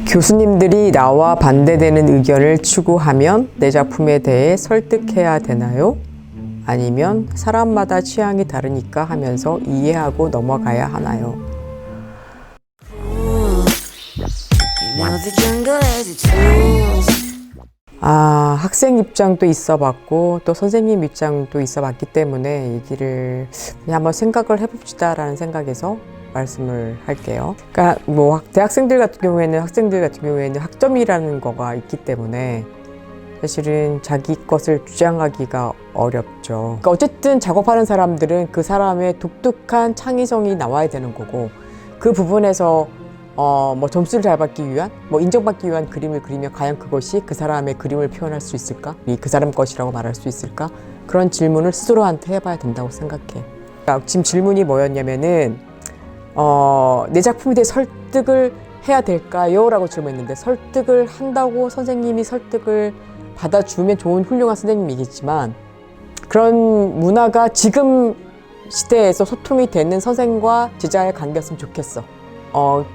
교수님들이 나와 반대되는 의견을 추구하면 내 작품에 대해 설득해야 되나요? 아니면 사람마다 취향이 다르니까 하면서 이해하고 넘어가야 하나요? 학생 입장도 있어 봤고 또 선생님 입장도 있어 봤기 때문에 얘기를 그냥 한번 생각을 해봅시다 라는 생각에서 말씀을 할게요. 그러니까 뭐 학생들 같은 경우에는 학점이라는 거가 있기 때문에 사실은 자기 것을 주장하기가 어렵죠. 그러니까 어쨌든 작업하는 사람들은 그 사람의 독특한 창의성이 나와야 되는 거고, 그 부분에서 뭐 점수를 잘 받기 위한, 뭐 인정받기 위한 그림을 그리면 과연 그것이 그 사람의 그림을 표현할 수 있을까? 그 사람 것이라고 말할 수 있을까? 그런 질문을 스스로한테 해봐야 된다고 생각해. 그러니까 지금 질문이 뭐였냐면은 내 작품에 대해 설득을 해야 될까요? 라고 질문했는데, 설득을 한다고 선생님이 설득을 받아주면 좋은 훌륭한 선생님이겠지만, 그런 문화가 지금 시대에서 소통이 되는 선생과 제자의 관계였으면 좋겠어.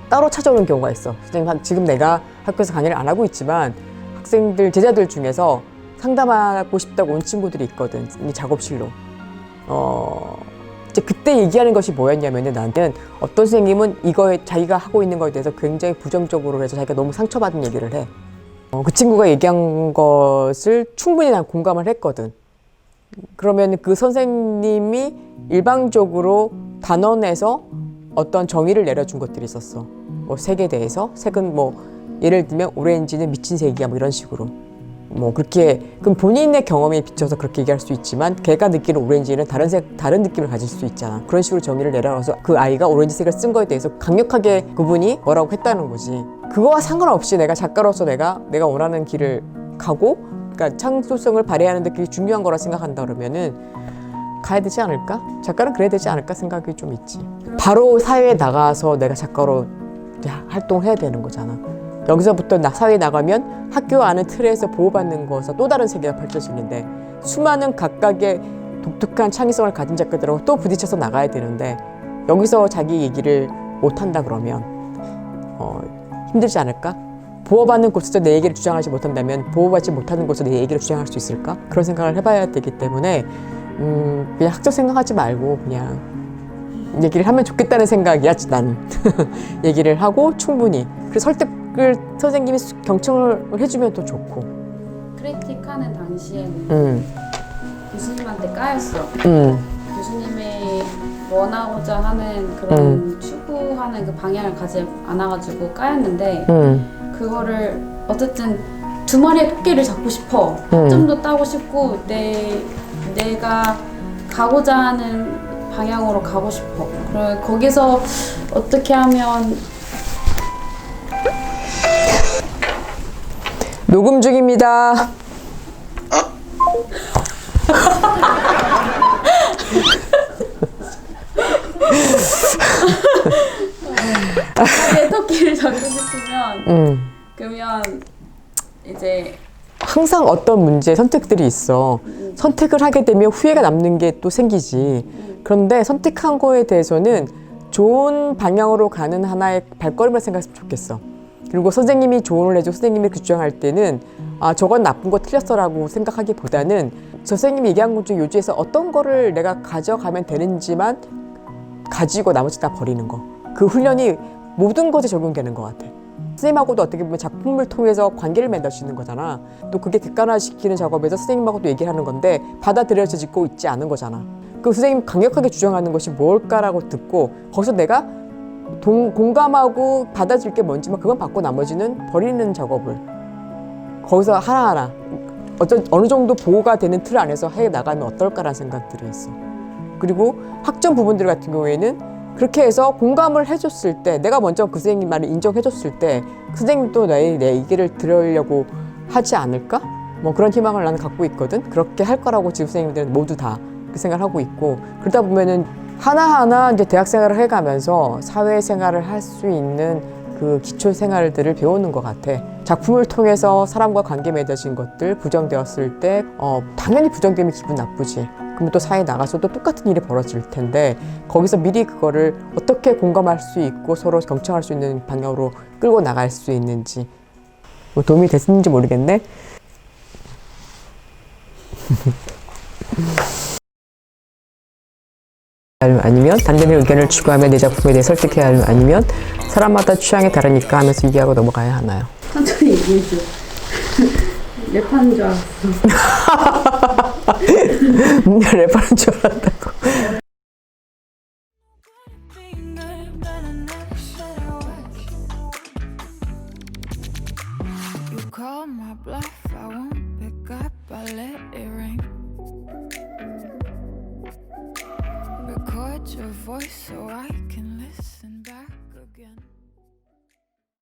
따로 찾아오는 경우가 있어. 선생님, 지금 내가 학교에서 강의를 안 하고 있지만 학생들, 제자들 중에서 상담하고 싶다고 온 친구들이 있거든. 이 작업실로. 이제 그때 얘기하는 것이 뭐였냐면은, 나한테는 어떤 선생님은 이거에 자기가 하고 있는 거에 대해서 굉장히 부정적으로 해서 자기가 너무 상처받은 얘기를 해. 그 친구가 얘기한 것을 충분히 난 공감을 했거든. 그러면 그 선생님이 일방적으로 단언해서 어떤 정의를 내려준 것들이 있었어. 뭐 색에 대해서, 색은 뭐 예를 들면 오렌지는 미친 색이야, 뭐 이런 식으로. 뭐 그렇게, 그럼 본인의 경험에 비춰서 그렇게 얘기할 수 있지만 걔가 느끼는 오렌지는 다른 느낌을 가질 수 있잖아. 그런 식으로 정의를 내려서 그 아이가 오렌지색을 쓴 거에 대해서 강력하게 그분이 뭐라고 했다는 거지. 그거와 상관없이 내가 작가로서 내가 원하는 길을 가고, 그러니까 창조성을 발휘하는 데 그게 중요한 거라 생각한다 그러면은 가야 되지 않을까? 작가는 그래야 되지 않을까 생각이 좀 있지. 바로 사회에 나가서 내가 작가로 활동해야 되는 거잖아. 여기서부터 사회에 나가면 학교 안의 틀에서 보호받는 것과 또 다른 세계가 펼쳐지는데, 수많은 각각의 독특한 창의성을 가진 작가들하고 또 부딪혀서 나가야 되는데, 여기서 자기 얘기를 못한다 그러면 힘들지 않을까? 보호받는 곳에서 내 얘기를 주장하지 못한다면 보호받지 못하는 곳에서 내 얘기를 주장할 수 있을까? 그런 생각을 해봐야 되기 때문에 그냥 학적 생각하지 말고 그냥 얘기를 하면 좋겠다는 생각이야, 나는. 얘기를 하고 충분히. 그래서 설득을 선생님이 경청을 해주면 또 좋고. 크리틱하는 당시에는 교수님한테 까였어. 교수님이 원하고자 하는 그런 추구하는 그 방향을 가지 않아가지고 까였는데, 그거를 어쨌든 두 마리의 토끼를 잡고 싶어. 학점도 따고 싶고 내가 가고자 하는 방향으로 가고 싶어. 그래, 거기서 어떻게 하면. 녹음 중입니다. 내 토끼를 잡고 싶으면 그러면 이제 항상 어떤 문제에 선택들이 있어. 선택을 하게 되면 후회가 남는 게 또 생기지. 그런데 선택한 거에 대해서는 좋은 방향으로 가는 하나의 발걸음을 생각했으면 좋겠어. 그리고 선생님이 조언을 해주고 선생님이 주장할 때는 저건 나쁜 거 틀렸어라고 생각하기보다는 저 선생님이 얘기한 것 중에 요지에서 어떤 거를 내가 가져가면 되는지만 가지고 나머지 다 버리는 거. 그 훈련이 모든 것에 적용되는 것 같아. 선생님하고도 어떻게 보면 작품을 통해서 관계를 맺을 수 있는 거잖아. 또 그게 객관화시키는 작업에서 선생님하고도 얘기를 하는 건데 받아들여지고 있지 않은 거잖아. 그 선생님 강력하게 주장하는 것이 뭘까라고 듣고 거기서 내가 공감하고 받아줄 게 뭔지만 그건 받고 나머지는 버리는 작업을 거기서 하나하나 어느 정도 보호가 되는 틀 안에서 해 나가면 어떨까라는 생각들이 있어. 그리고 학점 부분들 같은 경우에는 그렇게 해서 공감을 해줬을 때, 내가 먼저 그 선생님 말을 인정해줬을 때 그 선생님도 내 얘기를 들으려고 하지 않을까? 뭐 그런 희망을 나는 갖고 있거든. 그렇게 할 거라고 지금 선생님들은 모두 다 그 생각을 하고 있고, 그러다 보면은 하나하나 이제 대학 생활을 해가면서 사회 생활을 할 수 있는 그 기초 생활들을 배우는 것 같아. 작품을 통해서 사람과 관계 맺어진 것들 부정되었을 때 당연히 부정되면 기분 나쁘지. 그럼 또 사회에 나가서도 똑같은 일이 벌어질 텐데 거기서 미리 그거를 어떻게 공감할 수 있고 서로 경청할 수 있는 방향으로 끌고 나갈 수 있는지 뭐 도움이 됐는지 모르겠네. 아니면 반대의 의견을 추구하며 내 작품에 대해 설득해야 하면 아니면 사람마다 취향이 다르니까 하면서 얘기하고 넘어가야 하나요? 천천히 얘기해줘. 랩하는 줄 알았어. 랩하는 줄 알았다고. You call my bluff, I won't pick up, I let it ring. Record your voice so I